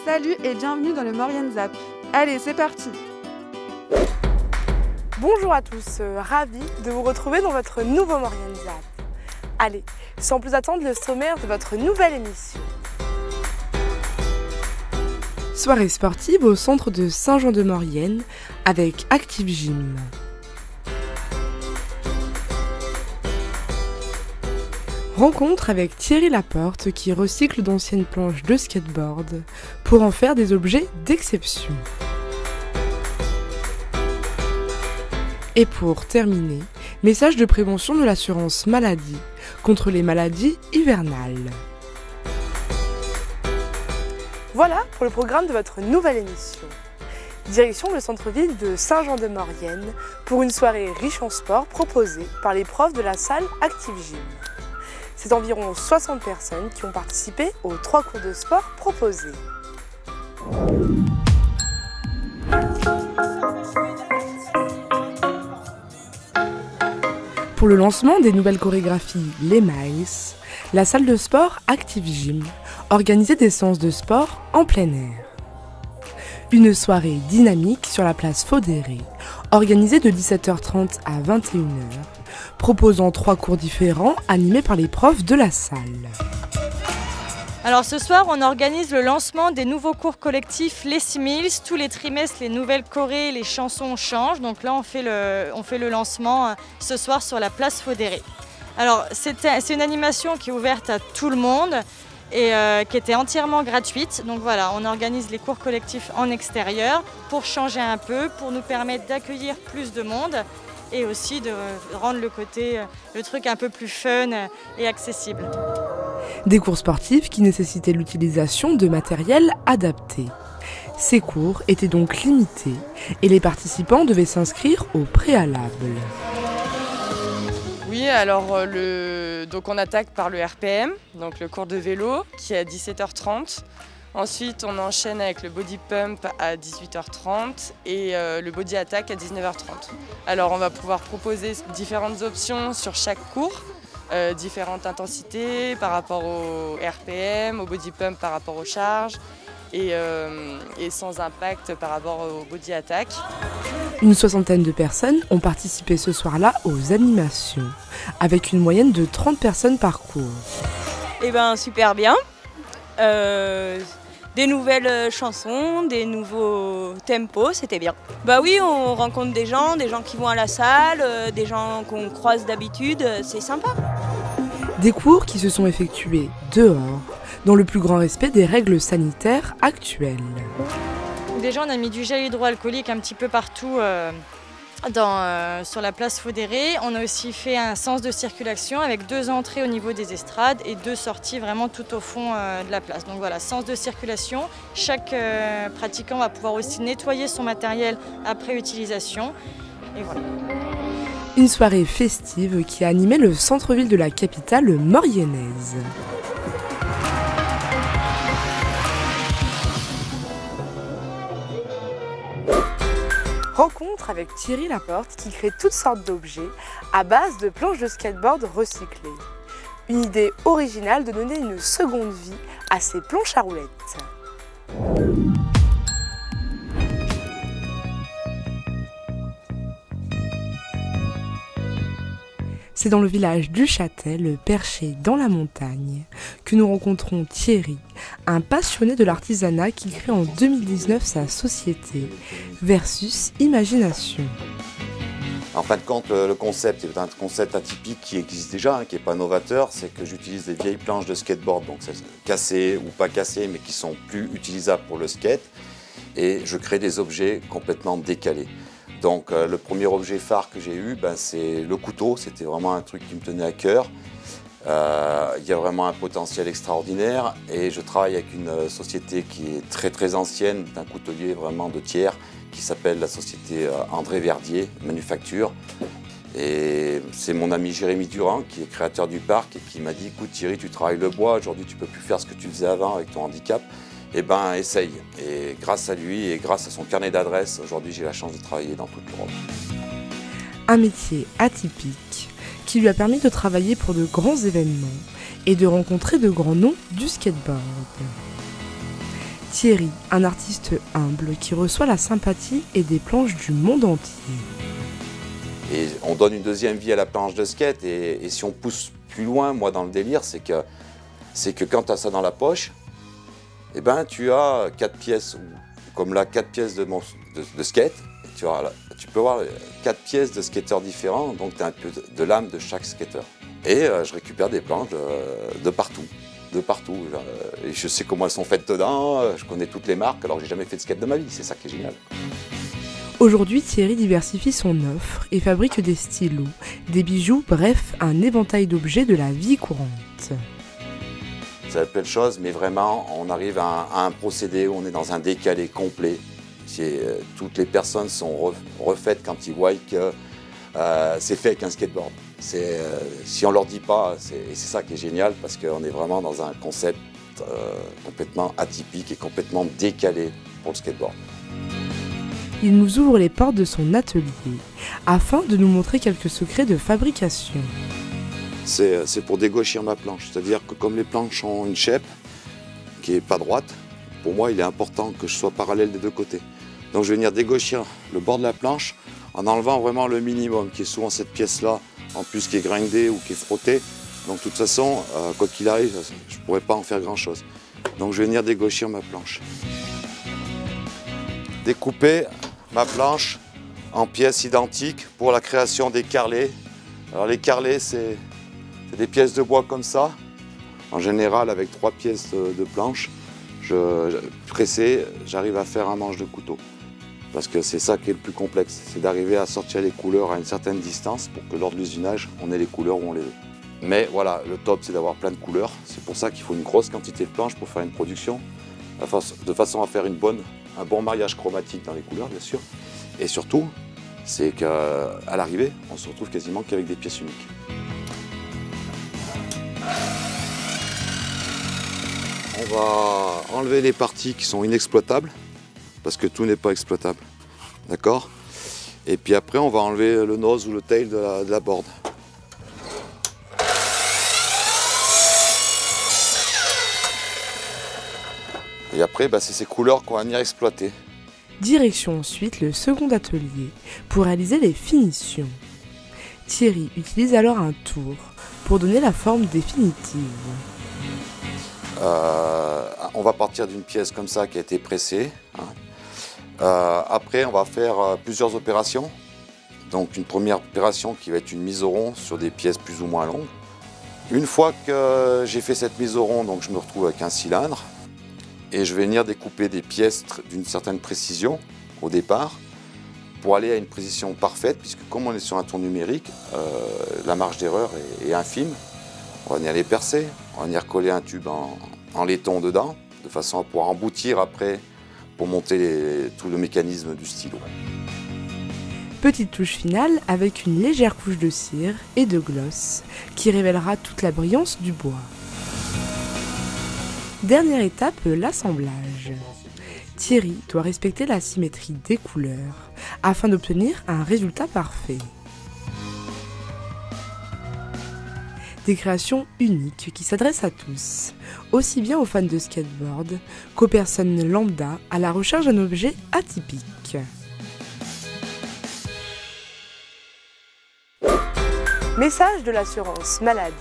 Salut et bienvenue dans le Maurienne Zap. Allez, c'est parti! Bonjour à tous, ravi de vous retrouver dans votre nouveau Maurienne Zap. Allez, sans plus attendre, le sommaire de votre nouvelle émission. Soirée sportive au centre de Saint-Jean-de-Maurienne avec Active Gym. Rencontre avec Thierry Laporte qui recycle d'anciennes planches de skateboard pour en faire des objets d'exception. Et pour terminer, message de prévention de l'assurance maladie contre les maladies hivernales. Voilà pour le programme de votre nouvelle émission. Direction le centre-ville de Saint-Jean-de-Maurienne pour une soirée riche en sport proposée par les profs de la salle Active Gym. C'est environ 60 personnes qui ont participé aux 3 cours de sport proposés. Pour le lancement des nouvelles chorégraphies Les Miles, la salle de sport Active Gym organisait des séances de sport en plein air. Une soirée dynamique sur la place Faudéré, organisée de 17h30 à 21h, proposant 3 cours différents animés par les profs de la salle. Alors ce soir, on organise le lancement des nouveaux cours collectifs Les 6000. Tous les trimestres, les nouvelles chorés, les chansons changent. Donc là, on fait le lancement ce soir sur la place Faudéré. Alors c'est une animation qui est ouverte à tout le monde et qui était entièrement gratuite. Donc voilà, on organise les cours collectifs en extérieur pour changer un peu, pour nous permettre d'accueillir plus de monde et aussi de rendre le truc un peu plus fun et accessible. Des cours sportifs qui nécessitaient l'utilisation de matériel adapté. Ces cours étaient donc limités et les participants devaient s'inscrire au préalable. Oui, alors donc on attaque par le RPM, donc le cours de vélo qui est à 17h30. Ensuite, on enchaîne avec le body pump à 18h30 et le body attack à 19h30. Alors, on va pouvoir proposer différentes options sur chaque cours, différentes intensités par rapport au RPM, au body pump par rapport aux charges et sans impact par rapport au body attack. Une 60aine de personnes ont participé ce soir-là aux animations, avec une moyenne de 30 personnes par cours. Eh ben, super bien. Des nouvelles chansons, des nouveaux tempos, c'était bien. Bah oui, on rencontre des gens qui vont à la salle, des gens qu'on croise d'habitude, c'est sympa. Des cours qui se sont effectués dehors, dans le plus grand respect des règles sanitaires actuelles. Déjà, on a mis du gel hydroalcoolique un petit peu partout sur la place Faudéré. On a aussi fait un sens de circulation avec 2 entrées au niveau des estrades et 2 sorties vraiment tout au fond de la place. Donc voilà, sens de circulation. Chaque pratiquant va pouvoir aussi nettoyer son matériel après utilisation. Et voilà. Une soirée festive qui a animé le centre-ville de la capitale mauriennaise. Rencontre avec Thierry Laporte qui crée toutes sortes d'objets à base de planches de skateboard recyclées. Une idée originale de donner une seconde vie à ces planches à roulettes. C'est dans le village du Châtel, perché dans la montagne, que nous rencontrons Thierry, un passionné de l'artisanat qui crée en 2019 sa société, Versus Imagination. En fin de compte, le concept est un concept atypique qui existe déjà, qui n'est pas novateur. C'est que j'utilise des vieilles planches de skateboard, donc cassées ou pas cassées, mais qui sont plus utilisables pour le skate. Et je crée des objets complètement décalés. Donc le premier objet phare que j'ai eu, c'est le couteau. C'était vraiment un truc qui me tenait à cœur. Il y a vraiment un potentiel extraordinaire et je travaille avec une société qui est très très ancienne, d'un coutelier vraiment de tiers, qui s'appelle la société André Verdier Manufacture. Et c'est mon ami Jérémy Durand qui est créateur du parc et qui m'a dit « Écoute Thierry, tu travailles le bois, aujourd'hui tu ne peux plus faire ce que tu faisais avant avec ton handicap. eh ben, essaye. Et grâce à lui et grâce à son carnet d'adresses, aujourd'hui j'ai la chance de travailler dans toute l'Europe. Un métier atypique qui lui a permis de travailler pour de grands événements et de rencontrer de grands noms du skateboard. Thierry, un artiste humble qui reçoit la sympathie et des planches du monde entier. Et on donne une deuxième vie à la planche de skate et si on pousse plus loin, moi dans le délire, c'est que quand tu as ça dans la poche, eh ben, tu as 4 pièces, comme là 4 pièces de skate, tu peux avoir 4 pièces de skateurs différents, donc tu as un peu de l'âme de chaque skateur. Et je récupère des planches de partout. Et je sais comment elles sont faites dedans, je connais toutes les marques, alors que j'ai jamais fait de skate de ma vie, c'est ça qui est génial. Aujourd'hui, Thierry diversifie son offre et fabrique des stylos, des bijoux, bref, un éventail d'objets de la vie courante. Ça s'appelle chose, mais vraiment, on arrive à un procédé où on est dans un décalé complet. Toutes les personnes sont refaites quand ils voient que c'est fait avec un skateboard. Si on ne leur dit pas, c'est ça qui est génial, parce qu'on est vraiment dans un concept complètement atypique et complètement décalé pour le skateboard. Il nous ouvre les portes de son atelier afin de nous montrer quelques secrets de fabrication. C'est pour dégauchir ma planche, c'est-à-dire que comme les planches ont une shape qui n'est pas droite, pour moi il est important que je sois parallèle des deux côtés. Donc je vais venir dégauchir le bord de la planche en enlevant vraiment le minimum, qui est souvent cette pièce-là, en plus qui est grindée ou qui est frottée. Donc de toute façon, quoi qu'il arrive, je ne pourrais pas en faire grand-chose. Donc je vais venir dégauchir ma planche. Découper ma planche en pièces identiques pour la création des carrelets. Alors les carrelets, c'est des pièces de bois comme ça, en général avec 3 pièces de planche. Pressé, j'arrive à faire un manche de couteau. Parce que c'est ça qui est le plus complexe, c'est d'arriver à sortir les couleurs à une certaine distance pour que lors de l'usinage, on ait les couleurs où on les veut. Mais voilà, le top, c'est d'avoir plein de couleurs. C'est pour ça qu'il faut une grosse quantité de planches pour faire une production, de façon à faire un bon mariage chromatique dans les couleurs, bien sûr. Et surtout, c'est qu'à l'arrivée, on se retrouve quasiment qu'avec des pièces uniques. On va enlever les parties qui sont inexploitables, parce que tout n'est pas exploitable. D'accord? Et puis après, on va enlever le nose ou le tail de la board. Et après, c'est ces couleurs qu'on va venir exploiter. Direction ensuite le second atelier pour réaliser les finitions. Thierry utilise alors un tour pour donner la forme définitive. On va partir d'une pièce comme ça qui a été pressée. Après, on va faire plusieurs opérations. Donc une première opération qui va être une mise au rond sur des pièces plus ou moins longues. Une fois que j'ai fait cette mise au rond, donc je me retrouve avec un cylindre. Et je vais venir découper des pièces d'une certaine précision au départ pour aller à une précision parfaite, puisque comme on est sur un tour numérique, la marge d'erreur est infime. On va venir les percer, on va venir coller un tube en laiton dedans, de façon à pouvoir emboutir après pour monter tout le mécanisme du stylo. Petite touche finale avec une légère couche de cire et de gloss qui révélera toute la brillance du bois. Dernière étape, l'assemblage. Thierry doit respecter la symétrie des couleurs afin d'obtenir un résultat parfait. Des créations uniques qui s'adressent à tous, aussi bien aux fans de skateboard qu'aux personnes lambda à la recherche d'un objet atypique. Message de l'assurance maladie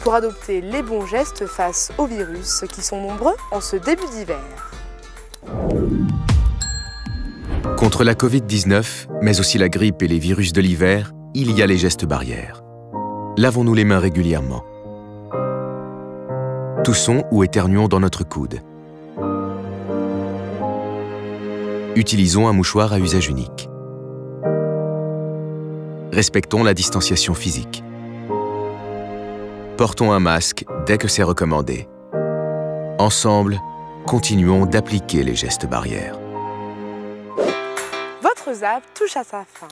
pour adopter les bons gestes face aux virus qui sont nombreux en ce début d'hiver. Contre la Covid-19, mais aussi la grippe et les virus de l'hiver, il y a les gestes barrières. Lavons-nous les mains régulièrement. Toussons ou éternuons dans notre coude. Utilisons un mouchoir à usage unique. Respectons la distanciation physique. Portons un masque dès que c'est recommandé. Ensemble, continuons d'appliquer les gestes barrières. Votre zap touche à sa fin.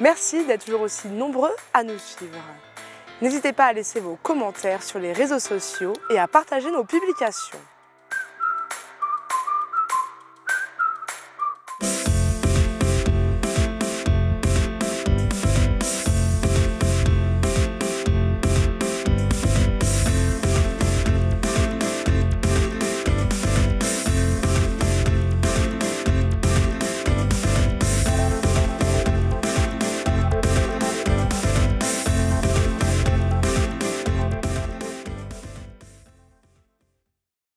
Merci d'être toujours aussi nombreux à nous suivre. N'hésitez pas à laisser vos commentaires sur les réseaux sociaux et à partager nos publications.